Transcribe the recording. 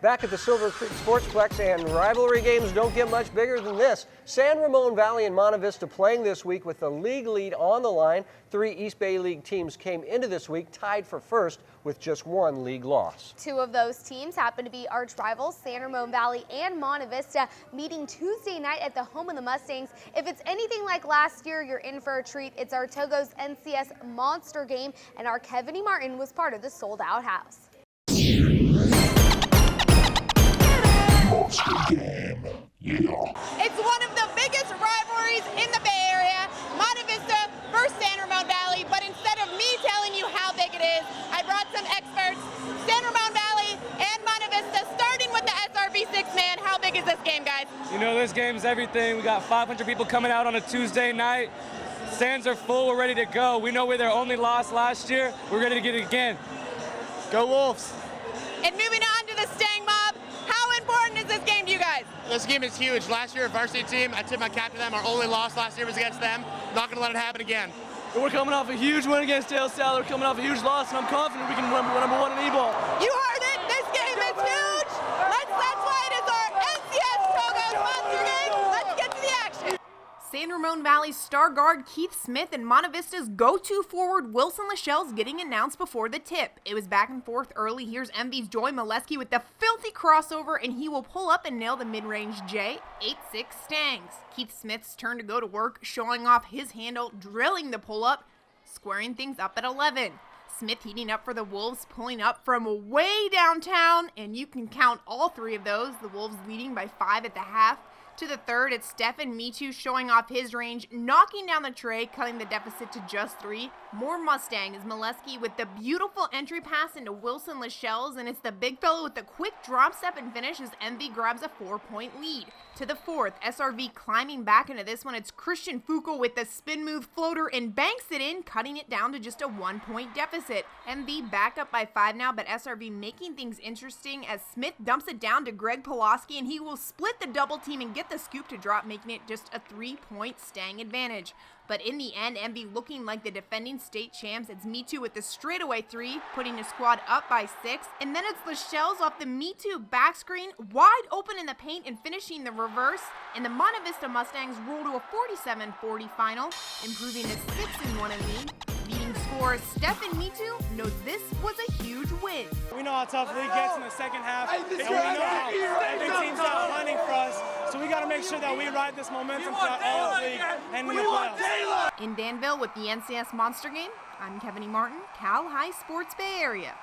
Back at the Silver Creek Sportsplex, and rivalry games don't get much bigger than this. San Ramon Valley and Monte Vista playing this week with the league lead on the line. 3 East Bay League teams came into this week tied for first with just 1 league loss. 2 of those teams happen to be arch rivals, San Ramon Valley and Monte Vista, meeting Tuesday night at the home of the Mustangs. If it's anything like last year, you're in for a treat. It's our Togo's NCS Monster Game, and our Kevin Martin was part of the sold-out house. It's one of the biggest rivalries in the Bay Area, Monte Vista versus San Ramon Valley, but instead of me telling you how big it is, I brought some experts, San Ramon Valley and Monte Vista, starting with the SRV 6-man. How big is this game, guys? You know, this game's everything. We got 500 people coming out on a Tuesday night. Stands are full, we're ready to go. We know we're their only loss last year. We're ready to get it again. Go Wolves! And moving on to the Stang Mob, how important is this game to you guys? This game is huge. Last year, a varsity team, I tipped my cap to them. Our only loss last year was against them. Not going to let it happen again. We're coming off a huge win against Dale Sal. We're coming off a huge loss, and I'm confident we can win number 1 in E-ball. You heard it. This game is huge. That's why it is our NCS Togo's Monster Game. Let's get to the action. San Ramon Valley's star guard Keith Smith and Monte Vista's go-to forward Wilson LACHELLS getting announced before the tip. It was back and forth early. Here's MV's Joy MILESKI with the filthy crossover, and he will pull up and nail the mid-range J. 8-6 Stangs. Keith Smith's turn to go to work, showing off his handle, drilling the pull-up, squaring things up at 11. Smith heating up for the Wolves, pulling up from way downtown, and you can count all 3 of those. The Wolves leading by 5 at the half. To the third, it's STEFAN MITU showing off his range, knocking down the tray, cutting the deficit to just 3. More Mustang is MILESKI with the beautiful entry pass into Wilson LACHELLS, and it's the big fellow with the quick drop step and finish as MV grabs a 4-point lead. To the fourth, SRV climbing back into this one. It's Christian FUCA with the spin move floater and banks it in, cutting it down to just a 1-point deficit. MV back up by 5 now, but SRV making things interesting as Smith dumps it down to Greg Pulaski, and he will split the double team and get the scoop to drop, making it just a 3-point Stang advantage. But in the end, MV looking like the defending state champs. It's MITU with the straightaway 3, putting his squad up by 6. And then it's LACHELLS off the MITU back screen, wide open in the paint and finishing the reverse. And the Monte Vista Mustangs roll to a 47-40 final, improving to 6-1 in league. Leading scorer STEFAN MITU knows this was a huge win. We know how tough the league gets in the second half, and we know how every team's out hunting for us. So we got to make sure that we ride this momentum throughout all of the league and in the playoffs. In Danville with the NCS Monster Game, I'm Kevin Martin, Cal High Sports Bay Area.